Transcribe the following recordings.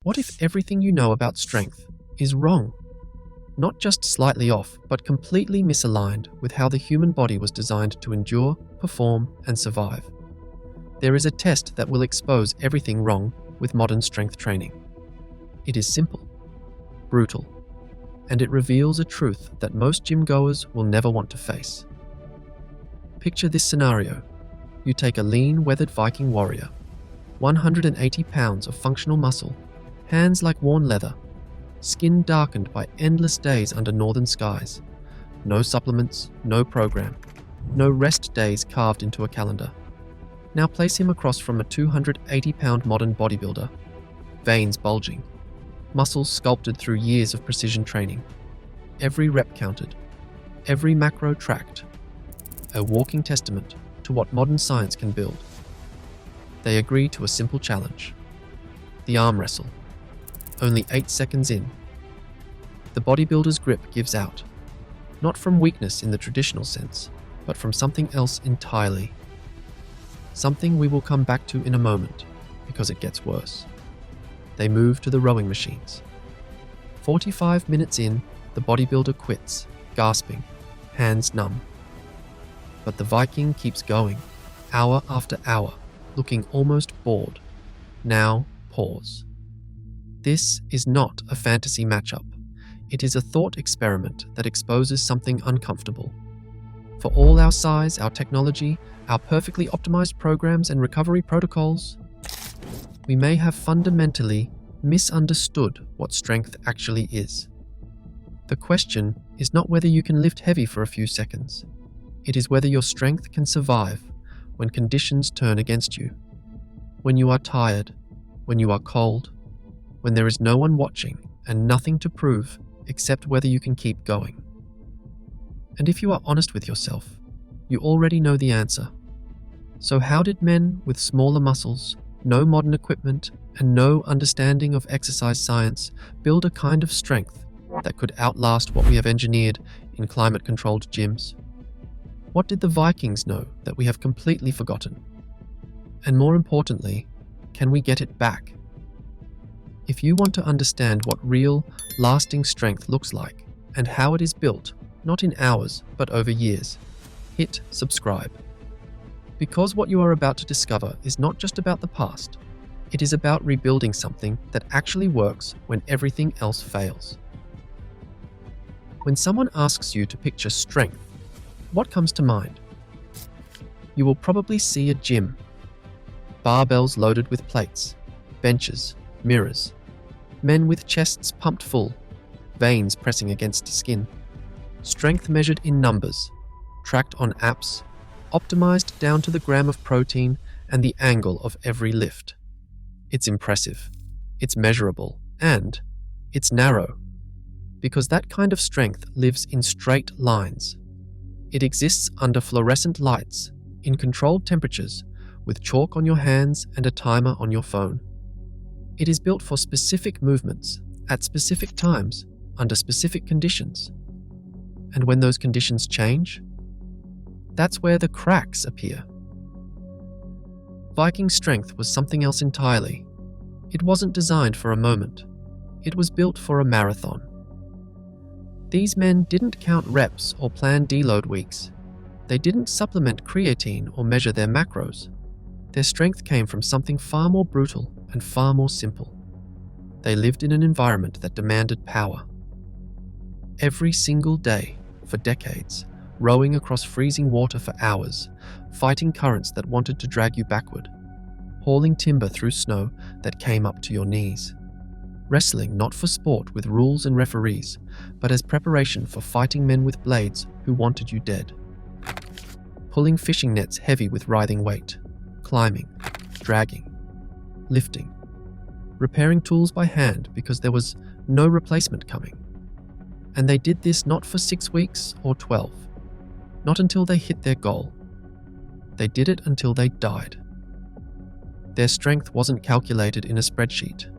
What if everything you know about strength is wrong? Not just slightly off, but completely misaligned with how the human body was designed to endure, perform, and survive. There is a test that will expose everything wrong with modern strength training. It is simple, brutal, and it reveals a truth that most gym goers will never want to face. Picture this scenario. You take a lean, weathered Viking warrior, 180 pounds of functional muscle, hands like worn leather, skin darkened by endless days under northern skies. No supplements, no program, no rest days carved into a calendar. Now place him across from a 280-pound modern bodybuilder, veins bulging, muscles sculpted through years of precision training, every rep counted, every macro tracked, a walking testament to what modern science can build. They agree to a simple challenge: the arm wrestle. Only 8 seconds in, the bodybuilder's grip gives out, not from weakness in the traditional sense, but from something else entirely. Something we will come back to in a moment, because it gets worse. They move to the rowing machines. 45 minutes in, the bodybuilder quits, gasping, hands numb. But the Viking keeps going, hour after hour, looking almost bored. Now, pause. This is not a fantasy matchup. It is a thought experiment that exposes something uncomfortable. For all our size, our technology, our perfectly optimized programs and recovery protocols, we may have fundamentally misunderstood what strength actually is. The question is not whether you can lift heavy for a few seconds. It is whether your strength can survive when conditions turn against you. When you are tired, when you are cold, when there is no one watching and nothing to prove except whether you can keep going. And if you are honest with yourself, you already know the answer. So how did men with smaller muscles, no modern equipment, and no understanding of exercise science build a kind of strength that could outlast what we have engineered in climate-controlled gyms? What did the Vikings know that we have completely forgotten? And more importantly, can we get it back? If you want to understand what real, lasting strength looks like and how it is built, not in hours, but over years, hit subscribe. Because what you are about to discover is not just about the past, it is about rebuilding something that actually works when everything else fails. When someone asks you to picture strength, what comes to mind? You will probably see a gym. Barbells loaded with plates, benches, mirrors, men with chests pumped full, veins pressing against skin, strength measured in numbers, tracked on apps, optimized down to the gram of protein and the angle of every lift. It's impressive, it's measurable, and it's narrow, because that kind of strength lives in straight lines. It exists under fluorescent lights, in controlled temperatures, with chalk on your hands and a timer on your phone. It is built for specific movements, at specific times, under specific conditions. And when those conditions change, that's where the cracks appear. Viking strength was something else entirely. It wasn't designed for a moment. It was built for a marathon. These men didn't count reps or plan deload weeks. They didn't supplement creatine or measure their macros. Their strength came from something far more brutal and far more simple. They lived in an environment that demanded power. Every single day, for decades, rowing across freezing water for hours, fighting currents that wanted to drag you backward, hauling timber through snow that came up to your knees. Wrestling not for sport with rules and referees, but as preparation for fighting men with blades who wanted you dead. Pulling fishing nets heavy with writhing weight, climbing, dragging, lifting, repairing tools by hand because there was no replacement coming. And they did this not for 6 weeks or 12, not until they hit their goal. They did it until they died. Their strength wasn't calculated in a spreadsheet.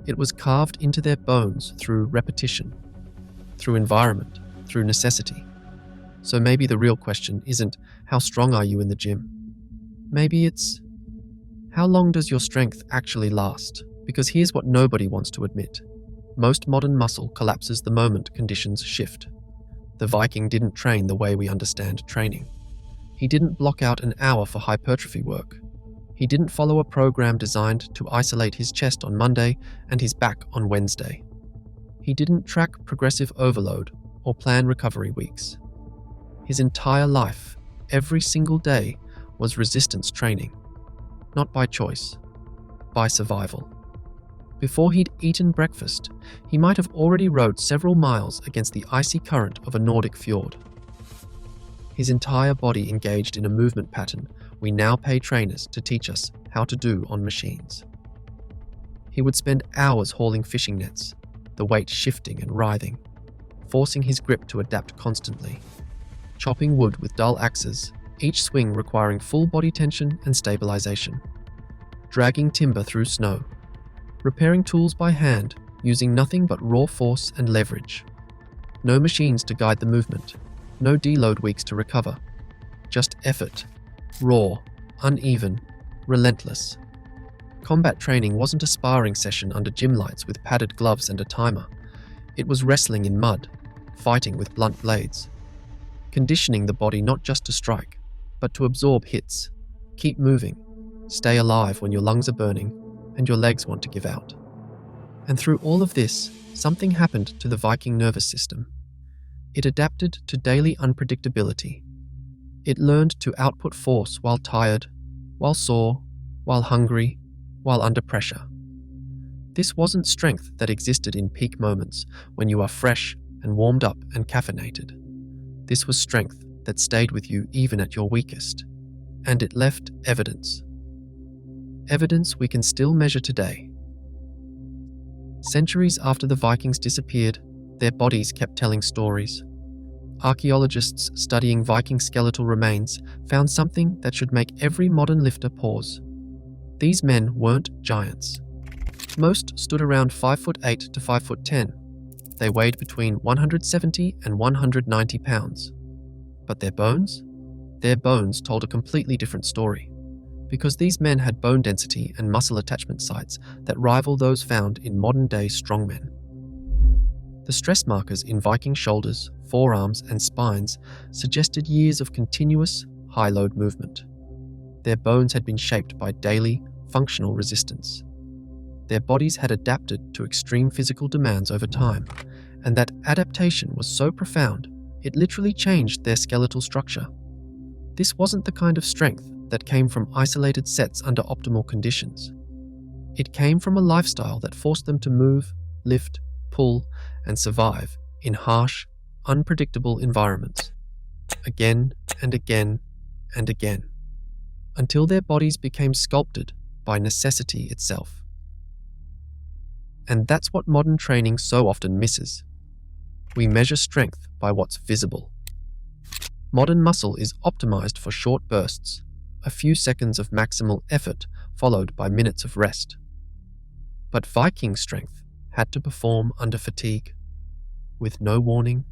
It was carved into their bones through repetition, through environment, through necessity. So maybe the real question isn't, how strong are you in the gym? Maybe it's, how long does your strength actually last Because here's what nobody wants to admit. Most modern muscle collapses the moment conditions shift. The Viking didn't train the way we understand training. He didn't block out an hour for hypertrophy work. He didn't follow a program designed to isolate his chest on Monday and his back on Wednesday. He didn't track progressive overload or plan recovery weeks. His entire life, every single day, was resistance training. Not by choice, by survival. Before he'd eaten breakfast, he might have already rowed several miles against the icy current of a Nordic fjord. His entire body engaged in a movement pattern we now pay trainers to teach us how to do on machines. He would spend hours hauling fishing nets, the weight shifting and writhing, forcing his grip to adapt constantly, chopping wood with dull axes, each swing requiring full body tension and stabilization, dragging timber through snow, repairing tools by hand using nothing but raw force and leverage. No machines to guide the movement, no deload weeks to recover, just effort, raw, uneven, relentless. Combat training wasn't a sparring session under gym lights with padded gloves and a timer. It was wrestling in mud, fighting with blunt blades, conditioning the body not just to strike, but to absorb hits, keep moving, stay alive when your lungs are burning and your legs want to give out. And through all of this, something happened to the Viking nervous system. It adapted to daily unpredictability. It learned to output force while tired, while sore, while hungry, while under pressure. This wasn't strength that existed in peak moments when you are fresh and warmed up and caffeinated. This was strength that stayed with you even at your weakest. And it left evidence. Evidence we can still measure today. Centuries after the Vikings disappeared, their bodies kept telling stories. Archaeologists studying Viking skeletal remains found something that should make every modern lifter pause. These men weren't giants. Most stood around 5'8" to 5'10". They weighed between 170 and 190 pounds. But their bones? Their bones told a completely different story. Because these men had bone density and muscle attachment sites that rival those found in modern-day strongmen. The stress markers in Viking shoulders, forearms, and spines suggested years of continuous, high-load movement. Their bones had been shaped by daily, functional resistance. Their bodies had adapted to extreme physical demands over time, and that adaptation was so profound, it literally changed their skeletal structure. This wasn't the kind of strength that came from isolated sets under optimal conditions. It came from a lifestyle that forced them to move, lift, pull, and survive in harsh, unpredictable environments, again and again and again, until their bodies became sculpted by necessity itself. And that's what modern training so often misses. We measure strength by what's visible. Modern muscle is optimized for short bursts, a few seconds of maximal effort followed by minutes of rest. But Viking strength had to perform under fatigue, with no warning,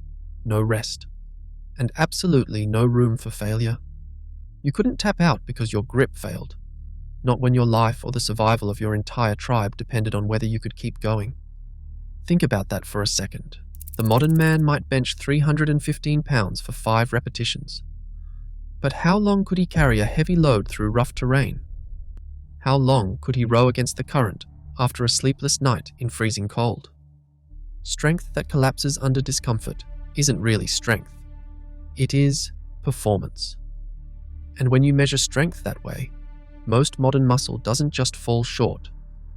no rest, and absolutely no room for failure. You couldn't tap out because your grip failed, not when your life or the survival of your entire tribe depended on whether you could keep going. Think about that for a second. The modern man might bench 315 pounds for 5 repetitions. But how long could he carry a heavy load through rough terrain? How long could he row against the current after a sleepless night in freezing cold? Strength that collapses under discomfort isn't really strength. It is performance. And when you measure strength that way, most modern muscle doesn't just fall short,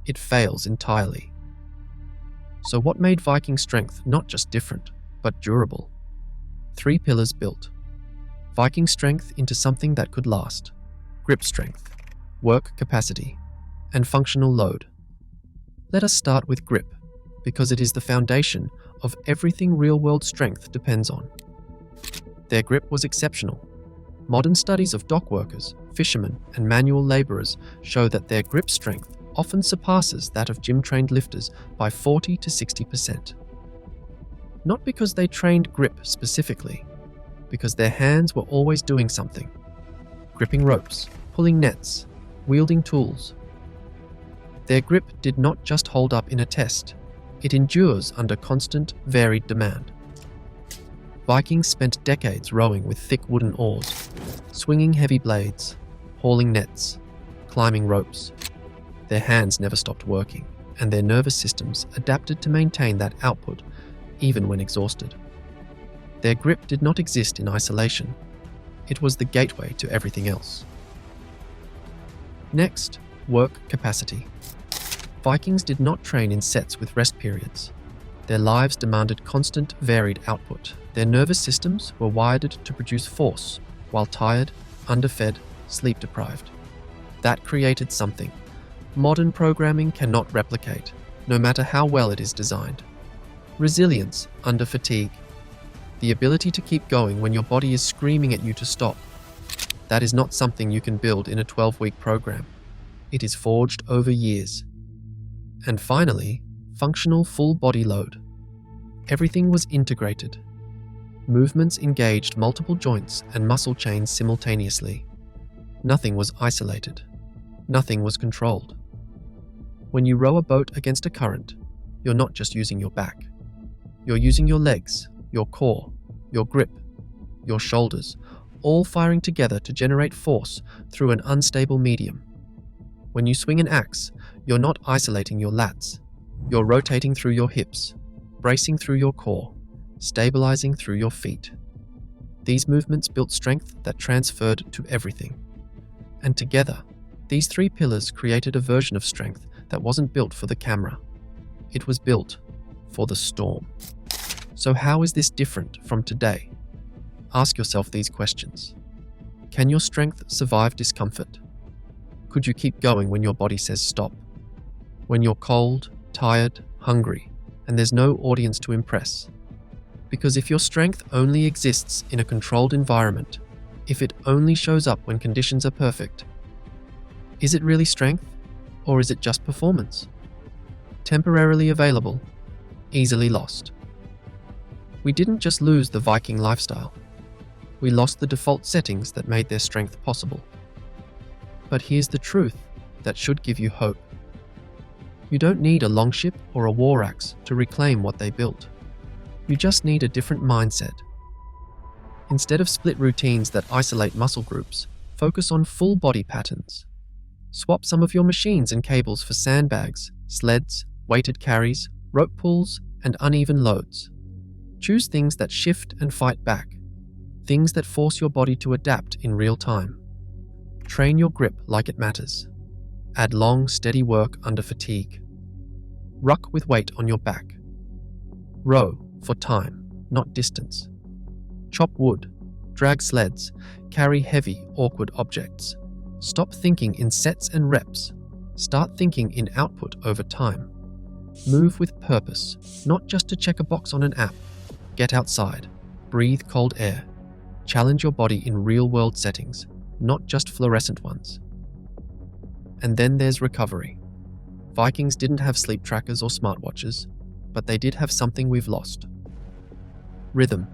it fails entirely. So what made Viking strength not just different, but durable? 3 pillars built Viking strength into something that could last: grip strength, work capacity, and functional load. Let us start with grip, because it is the foundation of everything real-world strength depends on. Their grip was exceptional. Modern studies of dock workers, fishermen, and manual laborers show that their grip strength often surpasses that of gym-trained lifters by 40 to 60%. Not because they trained grip specifically, because their hands were always doing something. Gripping ropes, pulling nets, wielding tools. Their grip did not just hold up in a test, it endures under constant, varied demand. Vikings spent decades rowing with thick wooden oars, swinging heavy blades, hauling nets, climbing ropes. Their hands never stopped working, and their nervous systems adapted to maintain that output even when exhausted. Their grip did not exist in isolation. It was the gateway to everything else. Next, work capacity. Vikings did not train in sets with rest periods. Their lives demanded constant, varied output. Their nervous systems were wired to produce force while tired, underfed, sleep-deprived. That created something modern programming cannot replicate, no matter how well it is designed. Resilience under fatigue. The ability to keep going when your body is screaming at you to stop. That is not something you can build in a 12-week program. It is forged over years. And finally, functional full body load. Everything was integrated. Movements engaged multiple joints and muscle chains simultaneously. Nothing was isolated. Nothing was controlled. When you row a boat against a current, you're not just using your back. You're using your legs, your core, your grip, your shoulders, all firing together to generate force through an unstable medium. When you swing an axe, you're not isolating your lats. You're rotating through your hips, bracing through your core, stabilizing through your feet. These movements built strength that transferred to everything. And together, these three pillars created a version of strength that wasn't built for the camera. It was built for the storm. So how is this different from today? Ask yourself these questions. Can your strength survive discomfort? Could you keep going when your body says stop? When you're cold, tired, hungry, and there's no audience to impress? Because if your strength only exists in a controlled environment, if it only shows up when conditions are perfect, is it really strength, or is it just performance? Temporarily available, easily lost. We didn't just lose the Viking lifestyle. We lost the default settings that made their strength possible. But here's the truth that should give you hope. You don't need a longship or a war axe to reclaim what they built. You just need a different mindset. Instead of split routines that isolate muscle groups, focus on full body patterns. Swap some of your machines and cables for sandbags, sleds, weighted carries, rope pulls, and uneven loads. Choose things that shift and fight back, things that force your body to adapt in real time. Train your grip like it matters. Add long, steady work under fatigue. Ruck with weight on your back. Row for time, not distance. Chop wood, drag sleds, carry heavy, awkward objects. Stop thinking in sets and reps. Start thinking in output over time. Move with purpose, not just to check a box on an app. Get outside, breathe cold air. Challenge your body in real-world settings, not just fluorescent ones. And then there's recovery. Vikings didn't have sleep trackers or smartwatches, but they did have something we've lost. Rhythm.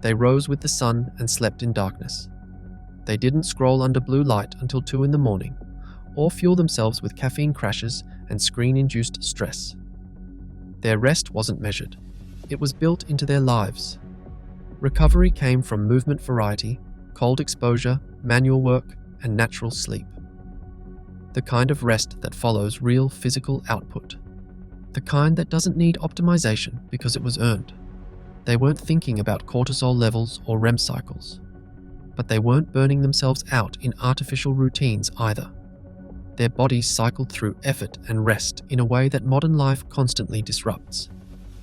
They rose with the sun and slept in darkness. They didn't scroll under blue light until 2 a.m, or fuel themselves with caffeine crashes and screen-induced stress. Their rest wasn't measured. It was built into their lives. Recovery came from movement variety, cold exposure, manual work, and natural sleep. The kind of rest that follows real physical output. The kind that doesn't need optimization because it was earned. They weren't thinking about cortisol levels or REM cycles. But they weren't burning themselves out in artificial routines either. Their bodies cycled through effort and rest in a way that modern life constantly disrupts.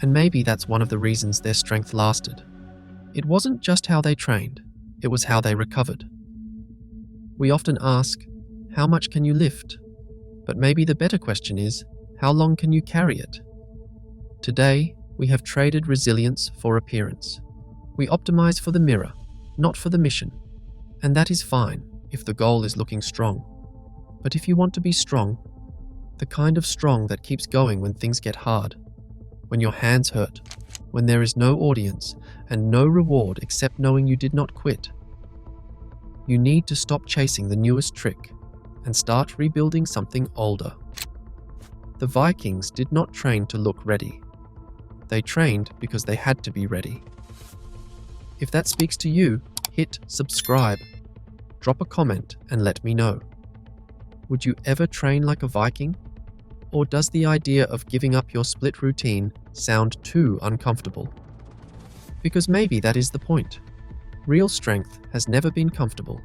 And maybe that's one of the reasons their strength lasted. It wasn't just how they trained, it was how they recovered. We often ask, how much can you lift? But maybe the better question is, how long can you carry it? Today, we have traded resilience for appearance. We optimize for the mirror, not for the mission. And that is fine if the goal is looking strong. But if you want to be strong, the kind of strong that keeps going when things get hard, when your hands hurt, when there is no audience and no reward except knowing you did not quit, you need to stop chasing the newest trick and start rebuilding something older. The Vikings did not train to look ready. They trained because they had to be ready. If that speaks to you, hit subscribe. Drop a comment and let me know. Would you ever train like a Viking? Or does the idea of giving up your split routine sound too uncomfortable? Because maybe that is the point. Real strength has never been comfortable.